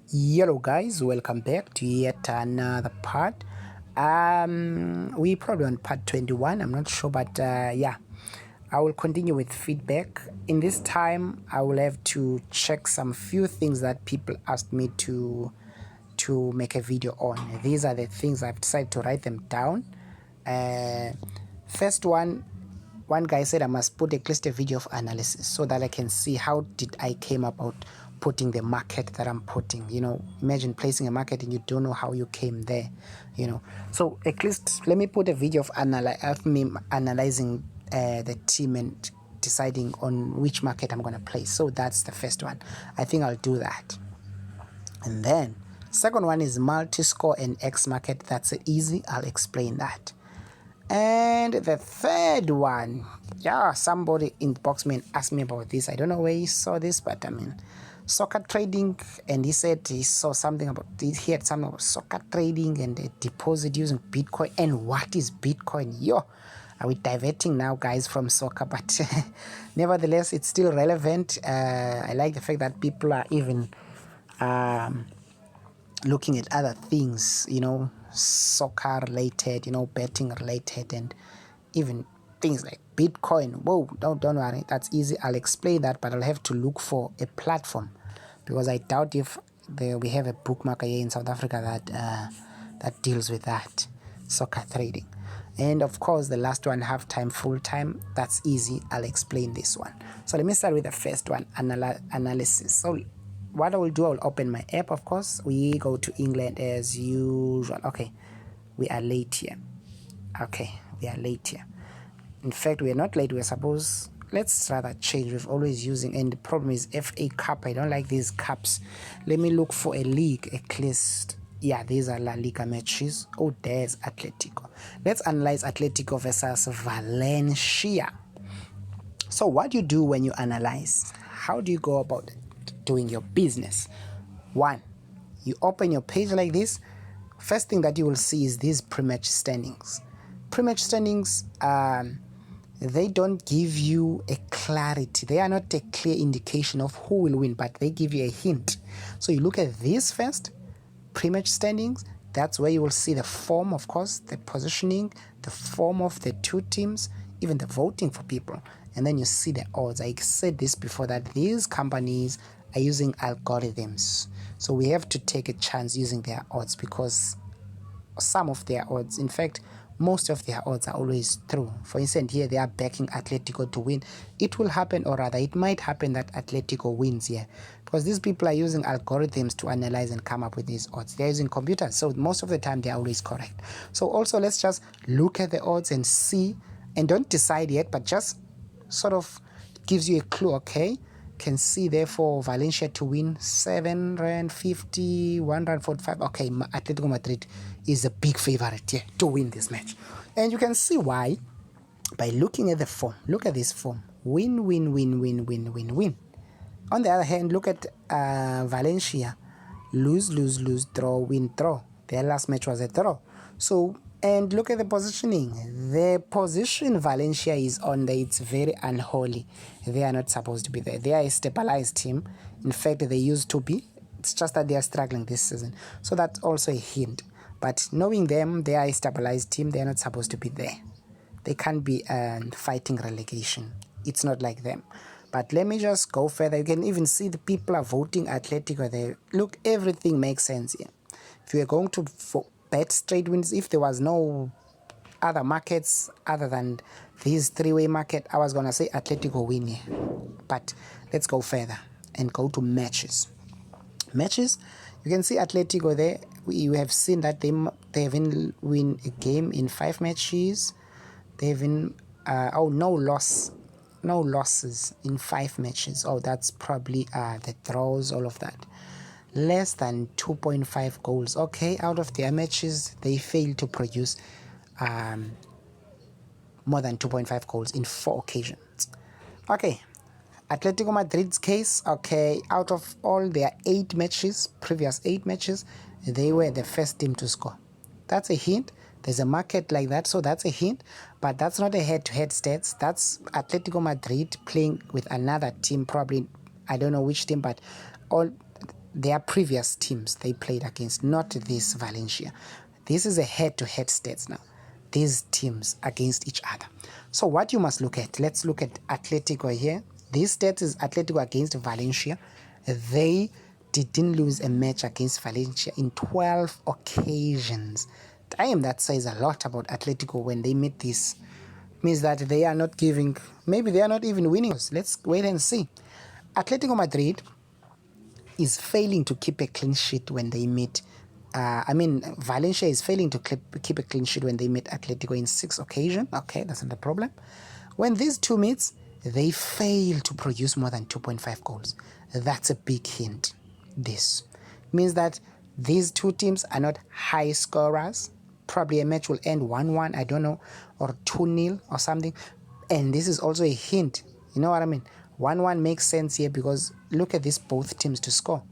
Hello guys, welcome back to yet another part. We probably on part 21, I'm not sure, but yeah, I will continue with feedback. In this time I will have to check some few things that people asked me to make a video on. These are the things I've decided to write them down. First one guy said I must put at least a video of analysis so that I can see how did I came about putting the market that I'm putting. Imagine placing a market and you don't know how you came there. So at least let me put a video of me analyzing the team and deciding on which market I'm going to place. So that's the first one. I think I'll do that. And then second one is multi-score and X market. That's easy. I'll explain that. And the third one, yeah, somebody inboxed me and asked me about this. I don't know where he saw this, but I mean, soccer trading, and he said he saw something about, he had something about soccer trading and a deposit using Bitcoin. And what is Bitcoin? Are we diverting now, guys, from soccer? But nevertheless, it's still relevant. I like the fact that people are even looking at other things, soccer related, betting related, and even things like Bitcoin. Whoa, don't worry, that's easy. I'll explain that, but I'll have to look for a platform because I doubt if we have a bookmaker here in South Africa that deals with that soccer trading. And of course, the last one, half-time, full-time, that's easy. I'll explain this one. So let me start with the first one, analysis. So what I will do, I'll open my app, of course. We go to England as usual. Okay, we are late here. Okay, we are late here. In fact, we are not late. We're supposed, let's rather change. We've always using, and the problem is FA Cup. I don't like these cups. Let me look for a league at least. Yeah, these are La Liga matches. Oh, there's Atletico. Let's analyze Atletico versus Valencia. So what do you do when you analyze? How do you go about doing your business? One, you open your page like this. First thing that you will see is these pre-match standings. Pre-match standings, they don't give you a clarity. They are not a clear indication of who will win, but they give you a hint. So you look at this first, pre-match standings. That's where you will see the form, of course, the positioning, the form of the two teams, even the voting for people. And then you see the odds. I said this before that these companies are using algorithms. So we have to take a chance using their odds because some of their odds, in fact, most of their odds are always true. For instance, here they are backing Atletico to win. It will happen, or rather it might happen that Atletico wins here because these people are using algorithms to analyze and come up with these odds. They're using computers, so most of the time they're always correct. So also let's just look at the odds and see, and don't decide yet, but just sort of gives you a clue. Okay, can see therefore Valencia to win 7 rand 50, 1 rand 45. Okay, Atletico Madrid is a big favorite here to win this match, and you can see why by looking at the form. Look at this form: win, win, win, win, win, win, win. On the other hand, look at Valencia: lose, lose, lose, draw, win, draw. Their last match was a draw. So, and look at the positioning. The position Valencia is on there, it's very unholy. They are not supposed to be there. They are a stabilized team. In fact, they used to be. It's just that they are struggling this season. So that's also a hint. But knowing them, they are a stabilized team. They are not supposed to be there. They can't be fighting relegation. It's not like them. But let me just go further. You can even see the people are voting Atletico there. Look, everything makes sense here. If you are going to bet straight wins, if there was no other markets other than this three-way market, I was going to say Atletico win here. But let's go further and go to matches. Matches, you can see Atletico there. We have seen that they haven't win a game in 5 matches. They haven't, no losses in 5 matches. Oh, that's probably the draws, all of that. Less than 2.5 goals. Okay, out of their matches, they failed to produce more than 2.5 goals in 4 occasions. Okay, Atletico Madrid's case, okay, out of all their 8 matches, previous 8 matches, they were the first team to score. That's a hint. There's a market like that, so that's a hint, but that's not a head-to-head stats. That's Atletico Madrid playing with another team, probably, I don't know which team, but all their previous teams they played against, not this Valencia. This is a head-to-head stats now. These teams against each other. So what you must look at, let's look at Atletico here. This stats is Atletico against Valencia. They didn't lose a match against Valencia in 12 occasions. Damn, that says a lot about Atletico when they meet this. Means that they are not giving, maybe they are not even winning. Let's wait and see. Atletico Madrid is failing to keep a clean sheet when they meet. Valencia is failing to keep a clean sheet when they meet Atletico in 6 occasions. Okay, that's not the problem. When these two meets, they fail to produce more than 2.5 goals. That's a big hint. This means that these two teams are not high scorers. Probably a match will end 1-1, I don't know, or 2-0 or something. And this is also a hint. You know what I mean? 1-1 makes sense here because look at these both teams to score.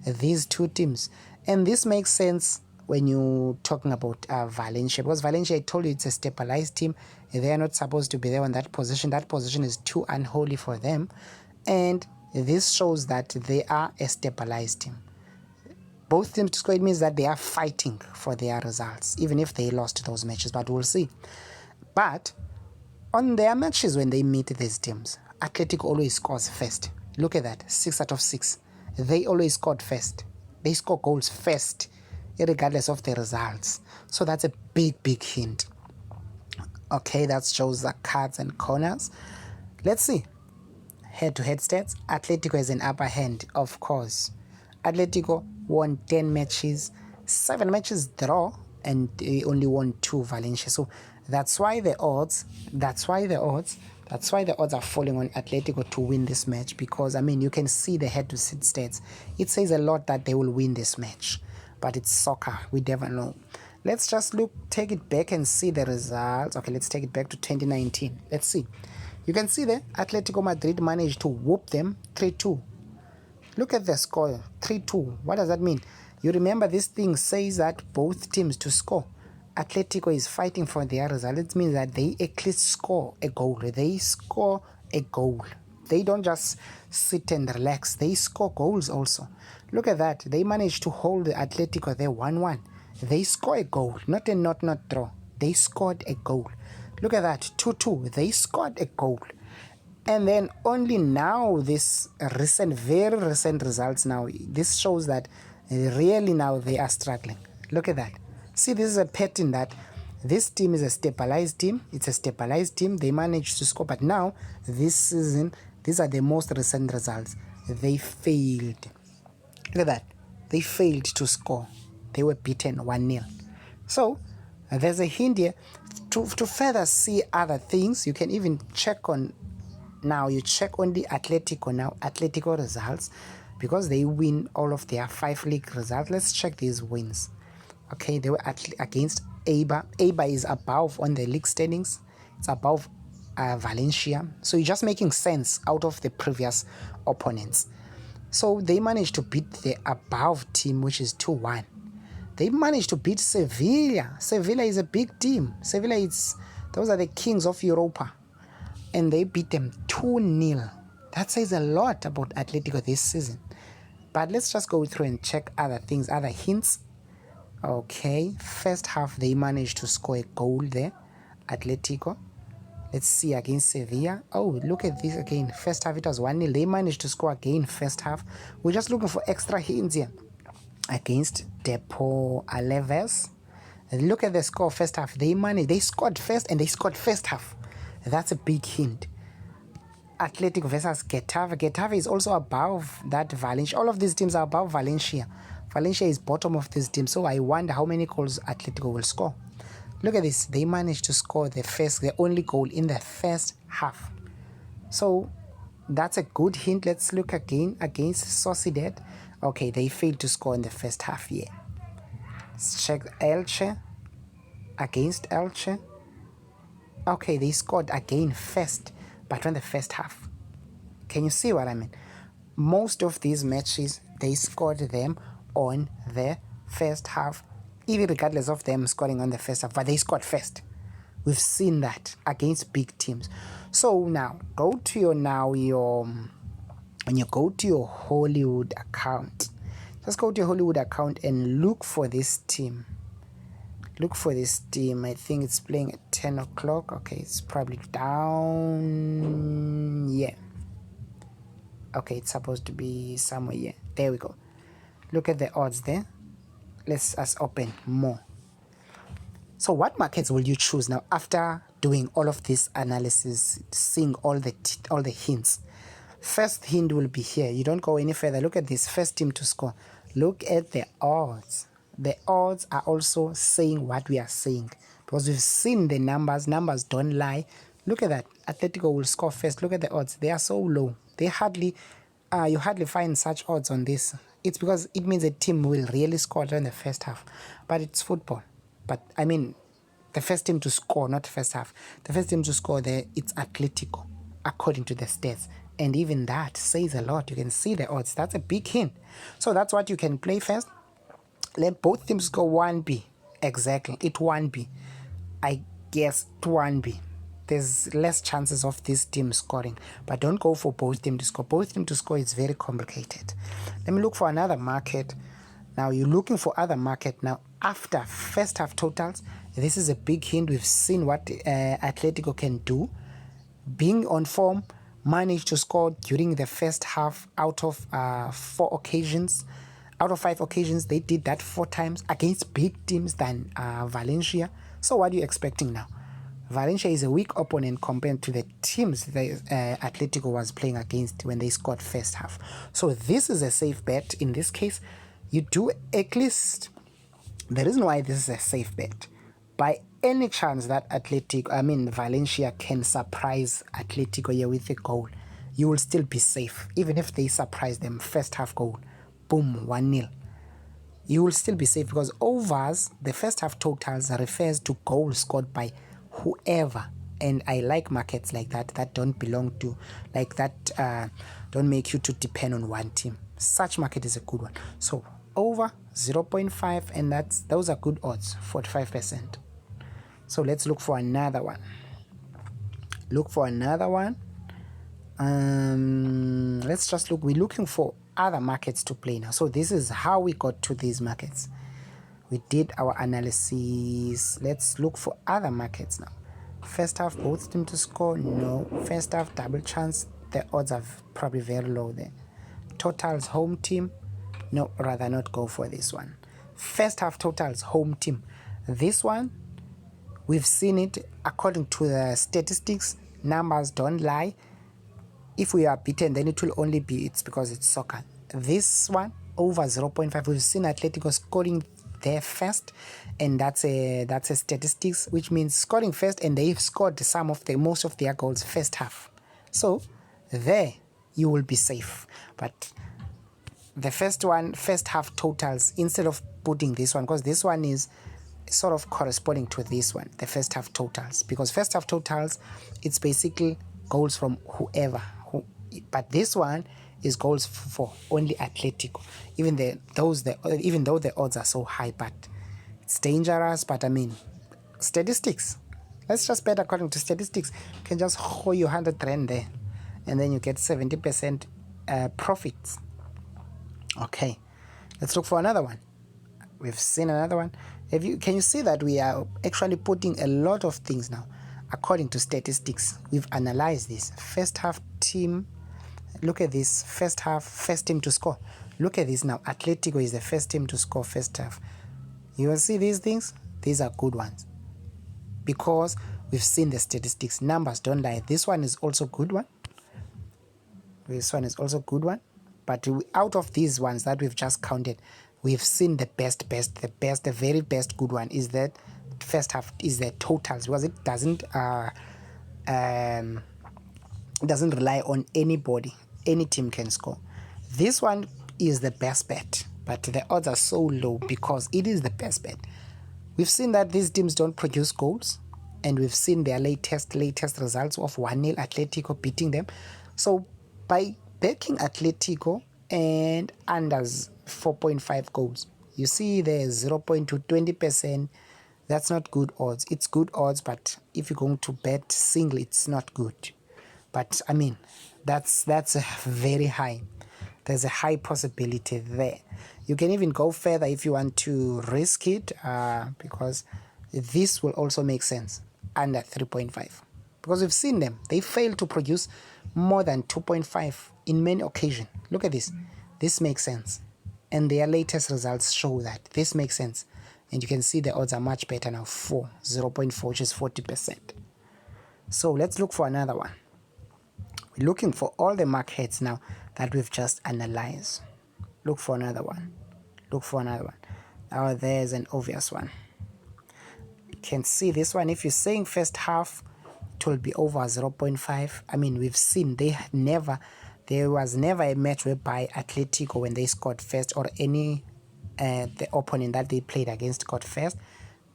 These two teams. And this makes sense when you're talking about Valencia. Because Valencia, I told you, it's a stabilized team. They are not supposed to be there on that position. That position is too unholy for them. And this shows that they are a stabilized team. Both teams to score, it means that they are fighting for their results, even if they lost those matches. But we'll see. But on their matches when they meet these teams, Atletico always scores first. Look at that, 6 out of 6. They always scored first. They score goals first, regardless of the results. So that's a big, big hint. Okay, that shows the cards and corners. Let's see. Head-to-head stats. Atletico has an upper hand, of course. Atletico won 10 matches, 7 matches draw, and they only won 2 Valencia. So that's why the odds are falling on Atletico to win this match, because I mean you can see the head-to-head stats. It says a lot that they will win this match, but it's soccer. We never know. Let's just take it back and see the results. Okay, let's take it back to 2019. Let's see. You can see there, Atletico Madrid managed to whoop them 3-2. Look at the score, 3-2. What does that mean? You remember this thing says that both teams to score. Atletico is fighting for their result. It means that they at least score a goal. They score a goal. They don't just sit and relax. They score goals also. Look at that. They managed to hold the Atletico there 1-1. They score a goal, not a not draw. They scored a goal. Look at that, 2-2. They scored a goal. And then only now, this very recent results now, this shows that really now they are struggling. Look at that. See, this is a pattern that this team is a stabilized team. It's a stabilized team. They managed to score. But now, this season, these are the most recent results. They failed. Look at that. They failed to score. They were beaten 1-0. So, there's a hint here. To further see other things, you can even check on. Now you check on the Atletico now, Atletico results, because they win all of their 5 league results. Let's check these wins. Okay, they were against Eibar. Eibar is above on the league standings. It's above Valencia. So you're just making sense out of the previous opponents. So they managed to beat the above team, which is 2-1. They managed to beat Sevilla. Sevilla is a big team. Sevilla those are the kings of Europa. And they beat them 2-0. That says a lot about Atletico this season. But let's just go through and check other things, other hints. Okay, first half they managed to score a goal there, Atletico. Let's see against Sevilla. Oh, look at this again. First half it was 1-0. They managed to score again first half. We're just looking for extra hints here. Against Depo Alaves. Look at the score first half. They scored first and they scored first half. That's a big hint. Atletico versus Getafe. Getafe is also above that Valencia. All of these teams are above Valencia. Valencia is bottom of this team. So I wonder how many goals Atletico will score. Look at this. They managed to score the only goal in the first half. So that's a good hint. Let's look again against Sociedad. Okay, they failed to score in the first half here. Let's check Elche. Against Elche. Okay, they scored again first, but on the first half. Can you see what I mean? Most of these matches, they scored them on the first half, even regardless of them scoring on the first half, but they scored first. We've seen that against big teams. So now, when you go to your Hollywood account, Just go to your Hollywood account and look for this team. Look for this team. I think it's playing at 10 o'clock. Okay, it's probably down. Yeah. Okay, it's supposed to be somewhere here. There we go. Look at the odds there. Let's us open more. So what markets will you choose now after doing all of this analysis, seeing all the hints? First hint will be here. You don't go any further. Look at this first team to score. Look at the odds. The odds are also saying what we are saying because we've seen the numbers. Numbers don't lie. Look at that. Atletico will score first. Look at the odds. They are so low. They hardly, you hardly find such odds on this. It's because it means a team will really score in the first half. But it's football. But I mean, the first team to score, not the first half. The first team to score there, it's Atletico, according to the stats. And even that says a lot. You can see the odds. That's a big hint. So that's what you can play first. Let both teams go 1B. Exactly. It 1B. I guess 1B. There's less chances of this team scoring. But don't go for both teams to score. Both teams to score is very complicated. Let me look for another market. Now you're looking for other market. Now after first half totals, this is a big hint. We've seen what Atletico can do. Being on form, managed to score during the first half out of 4 occasions. Out of 5 occasions, they did that 4 times against big teams than Valencia. So what are you expecting now? Valencia is a weak opponent compared to the teams that Atletico was playing against when they scored first half. So this is a safe bet. In this case, you do at least... The reason why this is a safe bet, by any chance that Valencia can surprise Atletico here with a goal, you will still be safe. Even if they surprise them, first half goal, boom, 1-0. You will still be safe because overs, the first half totals refers to goals scored by whoever. And I like markets like that don't belong to, don't make you to depend on one team. Such market is a good one. So over 0.5, and those are good odds, 45%. So let's look for another one. Let's just look. We're looking for other markets to play now. So this is how we got to these markets. We did our analysis. Let's look for other markets now. First half, both teams to score. No. First half, double chance. The odds are probably very low there. Totals, home team. No, rather not go for this one. First half totals, home team. This one, we've seen it according to the statistics. Numbers don't lie. If we are beaten, then it will only be, it's because it's soccer. This one, over 0.5. We've seen Atletico scoring there first, and that's a statistics, which means scoring first, and they've scored most of their goals first half. So there you will be safe. But the first half totals, instead of putting this one, because this one is sort of corresponding to this one, the first half totals, because first half totals, it's basically goals from whoever, but this one is goals for only Atletico, even though the odds are so high. But it's dangerous. But I mean, statistics, let's just bet according to statistics. You can just hold your 100 rand there, and then you get 70% profits. Okay, let's look for another one. We've seen another one. Can you see that we are actually putting a lot of things now according to statistics? We've analyzed this first half team. Look at this first half, first team to score. Look at this now. Atletico is the first team to score first half. You will see these things. These are good ones because we've seen the statistics. Numbers don't lie. This one is also good one. But out of these ones that we've just counted, we've seen the very best good one is that first half is the totals, because it doesn't rely on anybody. Any team can score. This one is the best bet, but the odds are so low because it is the best bet. We've seen that these teams don't produce goals, and we've seen their latest results of 1-0 Atletico beating them. So by backing Atletico and unders 4.5 goals, you see there's 0.2, 20%. That's not good odds. It's good odds, but if you're going to bet single, it's not good. But I mean, that's very high. there's a high possibility there. You can even go further if you want to risk it, because this will also make sense under 3.5, because we've seen them, they fail to produce more than 2.5 in many occasions. Look at this makes sense, and their latest results show that this makes sense, and you can see the odds are much better now, 0.4, which is 40%. So let's look for another one. We're looking for all the markets now that we've just analyzed. Look for another one. Look for another one. Now there's an obvious one. You can see this one. If you're saying first half, it will be over 0.5. I mean, we've seen there was never a match whereby Atletico, when they scored first, or any the opponent that they played against got first,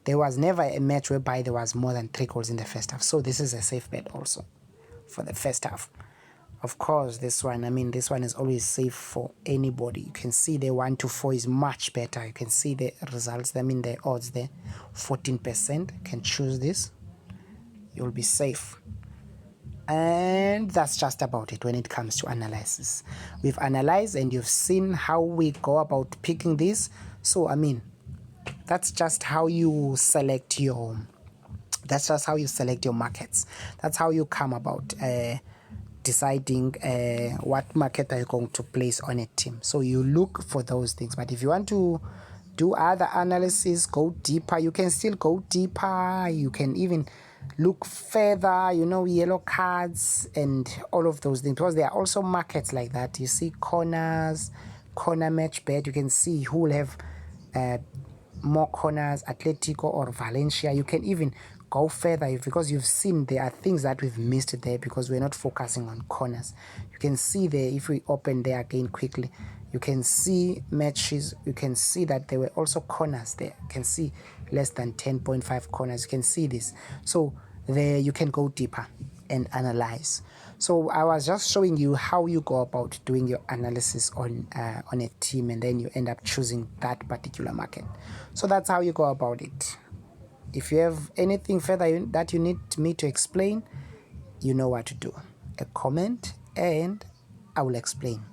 there was never a match whereby there was more than 3 goals in the first half. So this is a safe bet also for the first half. Of course, this one, I mean, this one is always safe for anybody. You can see the 1 to 4 is much better. You can see the results, I mean the odds there, 14%. You can choose this. You'll be safe. And that's just about it when it comes to analysis. We've analyzed and you've seen how we go about picking this. So, I mean, that's just how you select your markets. That's how you come about deciding what market are you going to place on a team. So you look for those things. But if you want to do other analysis, go deeper, you can still go deeper. You can even look further, yellow cards and all of those things, because there are also markets like that. You see corner match bet. You can see who will have more corners, Atletico or Valencia. You can even go further because you've seen there are things that we've missed there because we're not focusing on corners. You can see there, if we open there again quickly, you can see matches. You can see that there were also corners there. You can see less than 10.5 corners. You can see this. So there you can go deeper and analyze. So I was just showing you how you go about doing your analysis on a team, and then you end up choosing that particular market. So that's how you go about it. If you have anything further that you need me to explain, you know what to do. A comment and I will explain.